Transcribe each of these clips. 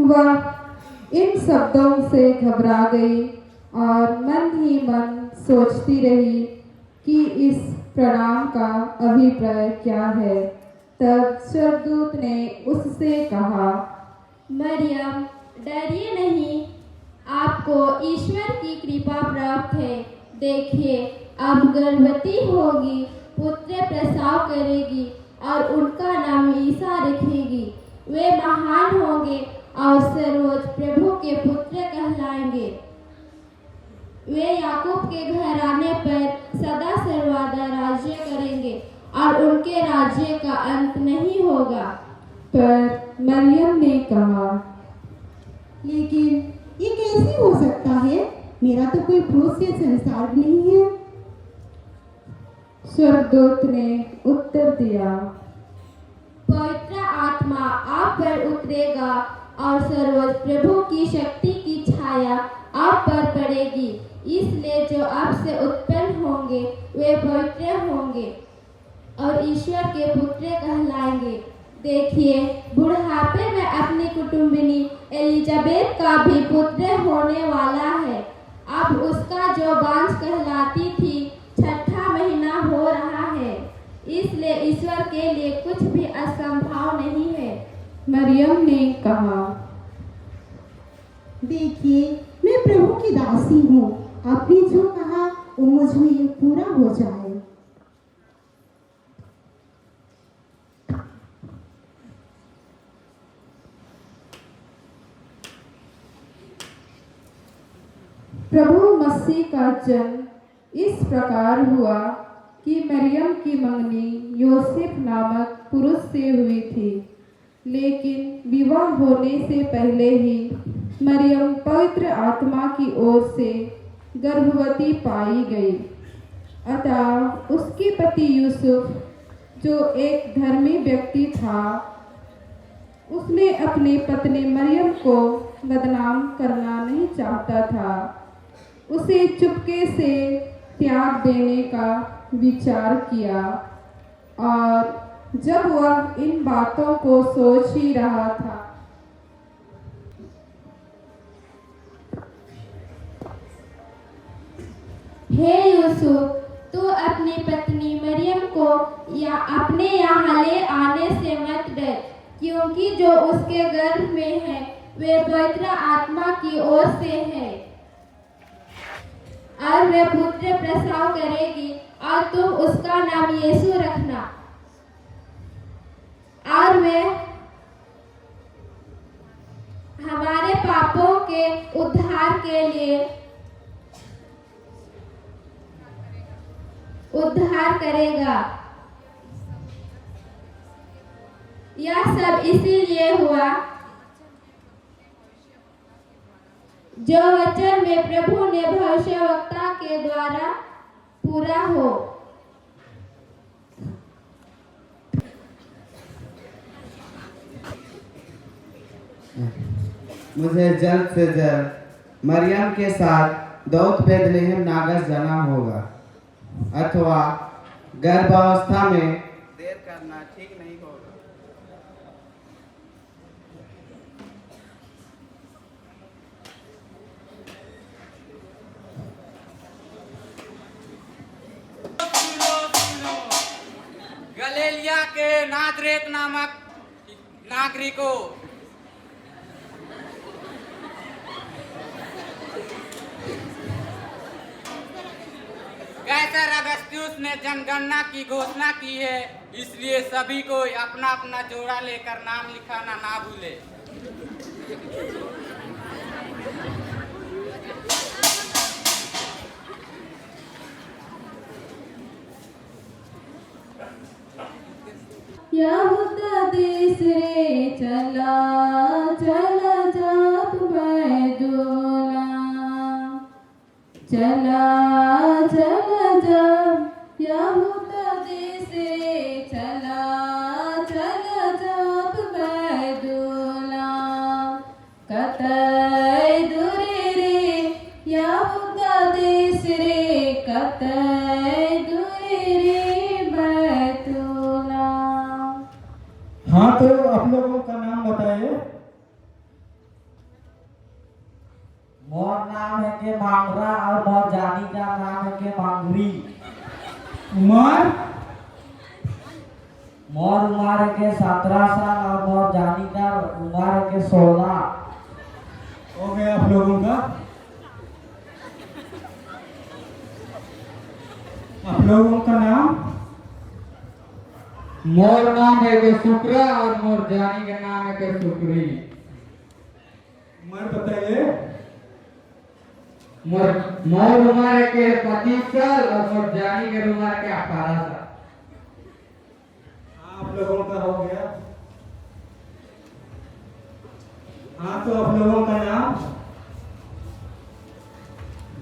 वह इन शब्दों से घबरा गई और मन ही मन सोचती रही कि इस प्रणाम का अभिप्राय क्या है। तब स्वर्गदूत ने उससे कहा, मरियम, डरिए नहीं, आपको ईश्वर की कृपा प्राप्त है। देखिए, आप गर्भवती होगी, पुत्र प्रसव करेगी और उनका नाम ईसा रखेगी। वे महान होंगे और सर्वोच्च प्रभु के पुत्र कहलाएंगे। वे याकूब के घराने पर सदा सर्वदा राज्य करेंगे और उनके राज्य का अंत नहीं होगा। पर मरियम ने कहा, लेकिन ये कैसे हो सकता है? मेरा तो कोई पुरुष से संसार नहीं है। स्वर्गदूत ने उत्तर दिया, पवित्र आत्मा आप पर उतरेगा और सर्वोच्च प्रभु की शक्ति की छाया आप पर पड़ेगी। इसलिए जो आपसे उत्पन्न होंगे वे पवित्र होंगे और ईश्वर के पुत्र कहलाएंगे। देखिए, बुढ़ापे में अपनी कुटुंबिनी एलिजाबेथ का भी पुत्र होने वाला है। अब उसका जो बांझ कहलाती थी 6ठा महीना हो रहा है। इसलिए ईश्वर के लिए कुछ भी असंभव नहीं है। मरियम ने कहा, देखिए, मैं प्रभु की दासी हूँ, आपने जो कहा वो मुझ में पूरा हो जाए। प्रभु मसीह का जन्म इस प्रकार हुआ कि मरियम की मंगनी योसेफ नामक पुरुष से हुई थी, लेकिन विवाह होने से पहले ही मरियम पवित्र आत्मा की ओर से गर्भवती पाई गई। अतः उसके पति यूसुफ, जो एक धर्मी व्यक्ति था, उसने अपनी पत्नी मरियम को बदनाम करना नहीं चाहता था। उसे चुपके से त्याग देने का विचार किया और जब वह इन बातों को सोच ही रहा था, हे यूसुफ, तू अपनी पत्नी मरियम को या अपने यहाँ ले आने से मत डर, क्योंकि जो उसके गर्भ में है वे पवित्र आत्मा की ओर से है और वे पुत्र प्रसव करेगी और तुम उसका नाम यीशु रखना। और वे हमारे पापों के उद्धार के लिए उद्धार करेगा। यह सब इसीलिए हुआ जो वचन में प्रभु ने भविष्यवक्ता के द्वारा पूरा हो। मुझे जल्द से जल्द मरियम के साथ दाऊद बैतलहम नागस जाना होगा, अथवा गर्भावस्था में देर करना ठीक नहीं होगा। गलीलिया के नाजरेत नामक नागरिकों, कैसर अगस्त्युस ने जनगणना की घोषणा की है, इसलिए सभी को अपना अपना जोड़ा लेकर नाम लिखाना ना भूले। यहूदा देश रे चला चला जाप बैदोला, चला चला जाप यहूदा देश रे चला चला जाप बैदोला, कतई दूरे रे यहूदा देश रे, कतई दूरे रे बैतूला। हाँ, तो आप लोगों का नाम बताइए। मोर नाम है के मांगरा और मोर जानी का नाम है के मांगरी। उमर मोर उम्र है के 17 साल और मोर जानी का उम्र है के 16। हो गया आप लोगों का। आप लोगों का नाम? मोर नाम है के शुक्रा और मोर जानी का नाम है के शुक्री। उम्र बताइए। मोर उम्र है के 25 साल और मोर जानी के उम्र के 18 साल। आप लोगों का हो गया। हाँ, तो आप लोगों का नाम?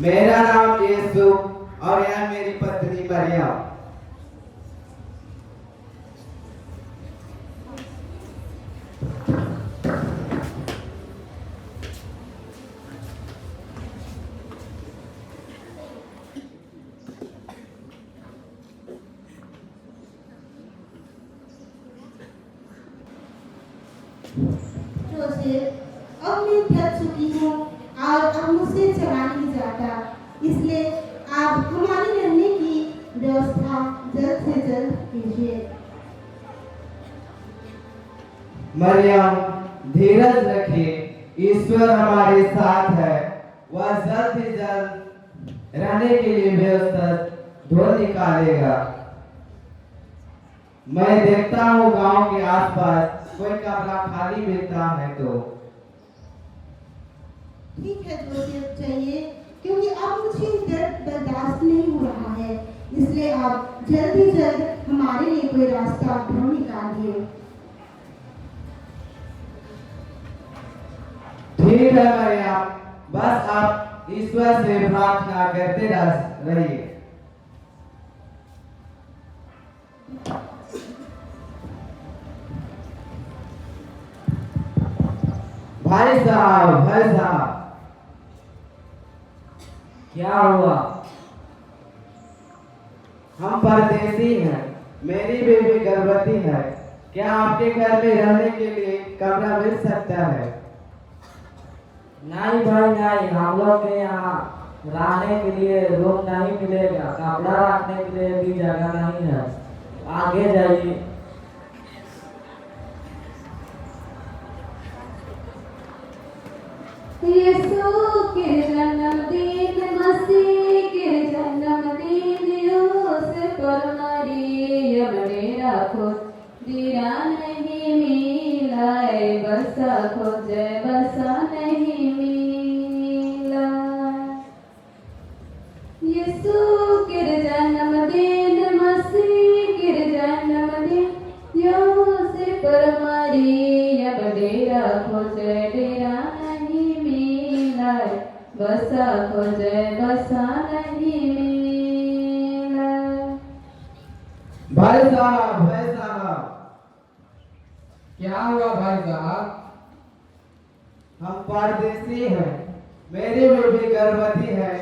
मेरा नाम यीशु और यह मेरी पत्नी मरियम। जोसेफ, अब मैं थक चुकी हूँ और अब मुझसे चला नहीं जाता, इसलिए आप हमारे रहने की व्यवस्था जल्द से जल्द कीजिए। मरियम, धीरज रखिए, ईश्वर हमारे साथ है। वह जल्द ही जल्द रहने के लिए व्यवस्था ढूंढ निकालेगा। मैं देखता हूँ गांव के आसपास कोई कमरा खाली मिलता है तो। ठीक है जोसेफ, चाहिए, क्योंकि अब मुझे दर्द बर्दाश्त नहीं हो रहा है, इसलिए आप जल्द ही जल्द हमारे लिए कोई रास्ता ढूंढ निकालिए। ठीक है मरियम, बस आप ईश्वर से प्रार्थना करते रहिए। भाई साहब, क्या हुआ? हम परदेसी हैं, मेरी बेबी गर्भवती है। क्या आपके घर में रहने के लिए कमरा मिल सकता है? नहीं भाई नहीं, हम लोग के यहाँ रहने के लिए रूम नहीं मिलेगा, कपड़ा रखने के लिए भी जगह नहीं है। आगे जाइए। यीशु के जन्मदिन, मसीह के जन्मदिन, यूसुफ और मरियम ने राखो दिया नहीं मिला, बसा खोजे बसा नहीं मिला। यीशु के जन्मदिन, मसीह के जन्मदिन, यूसुफ और मरियम डेरा खोजे डेरा नहीं मिला, बसा खोजे बसा नहीं मिला। भाई साहब, क्या हुआ भाई साहब? हम परदेसी हैं, मेरी बेबी गर्भवती है।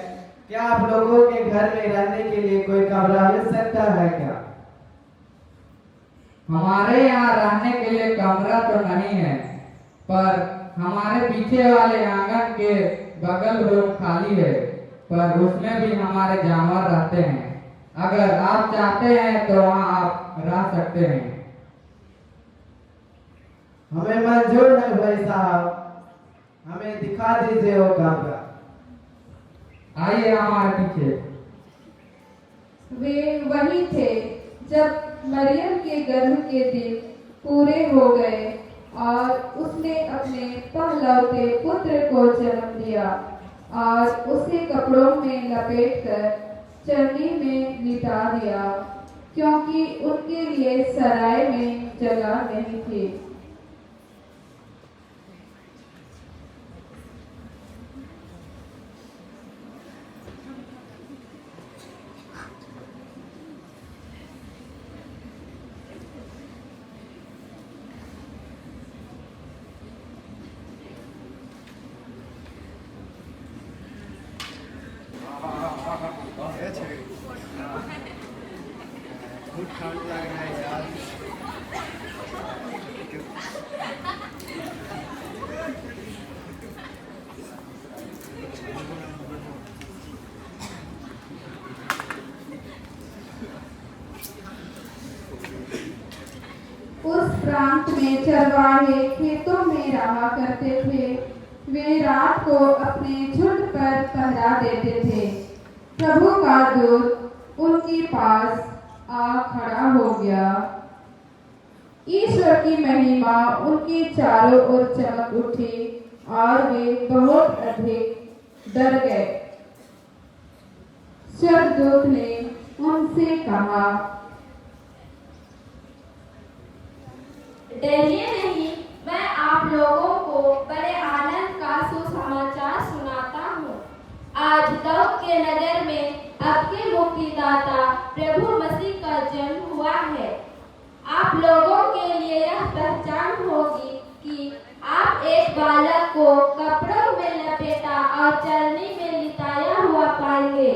क्या आप लोगों के घर में रहने के लिए कोई कमरा मिल सकता है क्या? हमारे यहाँ रहने के लिए कमरा तो नहीं है, पर हमारे पीछे वाले आंगन के बगल रूम खाली है, पर उसमें भी हमारे जानवर रहते हैं। अगर आप चाहते हैं तो वहाँ आप रह सकते हैं। हमें मंजूर है भाई साहब, हमें दिखा दीजिए वो कमरा। आइए हमारे पीछे। वे वही थे जब मरियम के गर्भ के दिन पूरे हो गए और उसने अपने पहलौते पुत्र को जन्म दिया और उसे कपड़ों में लपेटकर चरनी में लिटा दिया, क्योंकि उनके लिए सराय में जगह नहीं थी। अंत में चरवाहे खेतों में रहा करते थे। वे रात को अपने झुंड पर पहरा देते थे। प्रभु का दूत उनके पास आ खड़ा हो गया। ईश्वर की महिमा उनके चारों ओर चमक उठी और वे बहुत अधिक डर गए। स्वर्गदूत ने उनसे कहा, डरिए नहीं, मैं आप लोगों को बड़े आनंद का सुसमाचार सुनाता हूँ। आज दाऊद के नगर में आपके मुक्तिदाता प्रभु मसीह का जन्म हुआ है। आप लोगों के लिए यह पहचान होगी कि आप एक बालक को कपड़ों में लपेटा और चलनी में लिटाया हुआ पाएंगे।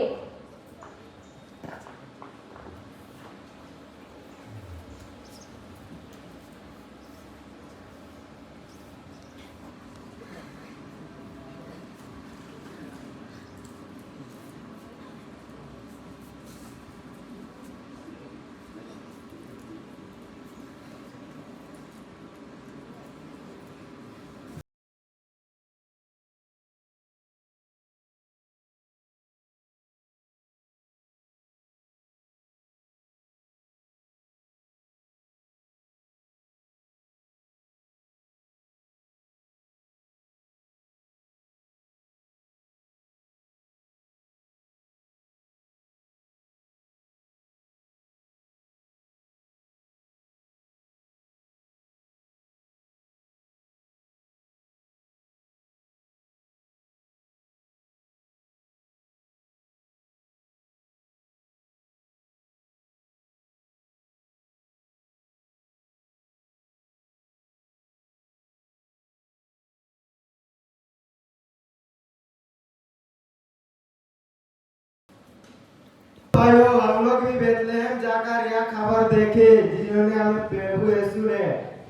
भाइयों, हम लोग भी बेथलेहम जाकर यह खबर देखे जिन्होंने हमें प्रभु यीशु ने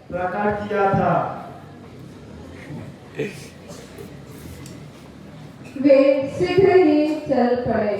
प्रकट किया था। वे शीघ्र ही चल पड़े।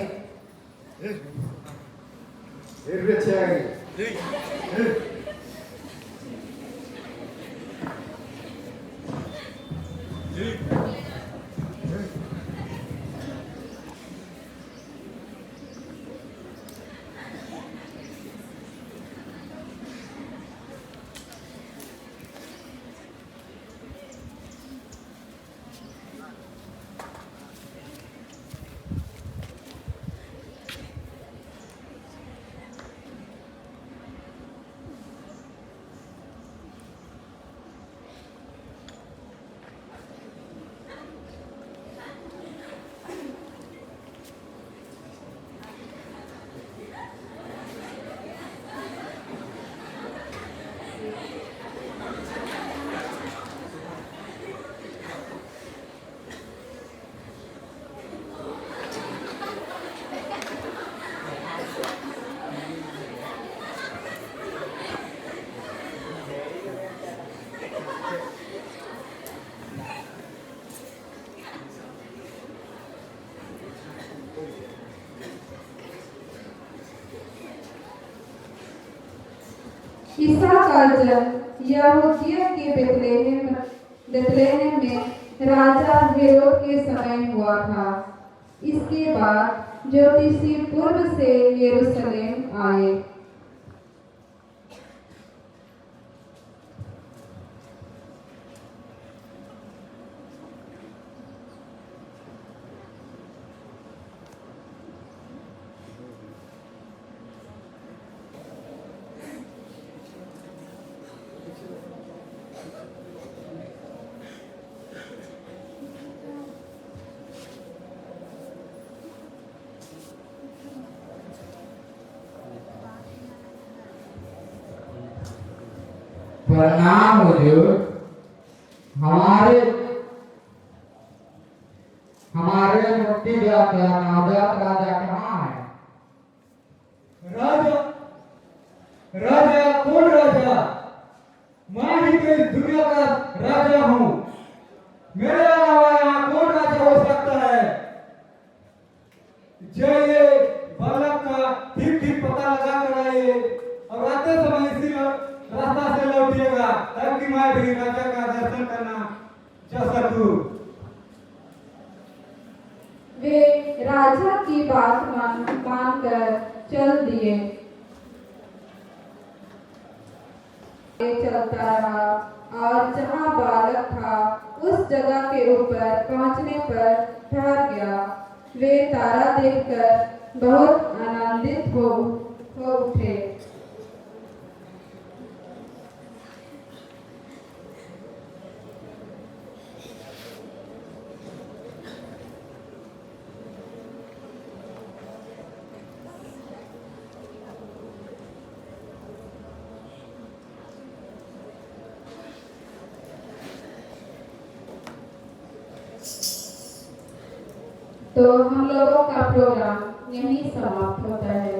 ईसा का जन्म यहूदियों के बेथलेहम में राजा हेरोद के समय हुआ था। इसके बाद ज्योतिषी पूर्व से यरूशलेम आए। प्रणाम हुजूर। हमारे मुक्तिदाता नाजात राजा कहाँ है? राजा राजा कौन राजा? मैं ही तो इस दुनिया का राजा हूँ। मेरे अलावा यहाँ कौन राजा हो सकता है? जाइए बालक का ठीक ठीक पता लगा कर आइए और आते समय इसी रास्ता से लौटिएगा ताकि तू? वे राजा की बात मानकर चल दिए। चलता रहा और जहाँ बालक था उस जगह के ऊपर पहुँचने पर ठहर गया। वे तारा देखकर बहुत आनंदित हो उठे। तो हम लोगों का प्रोग्राम यहीं समाप्त होता है।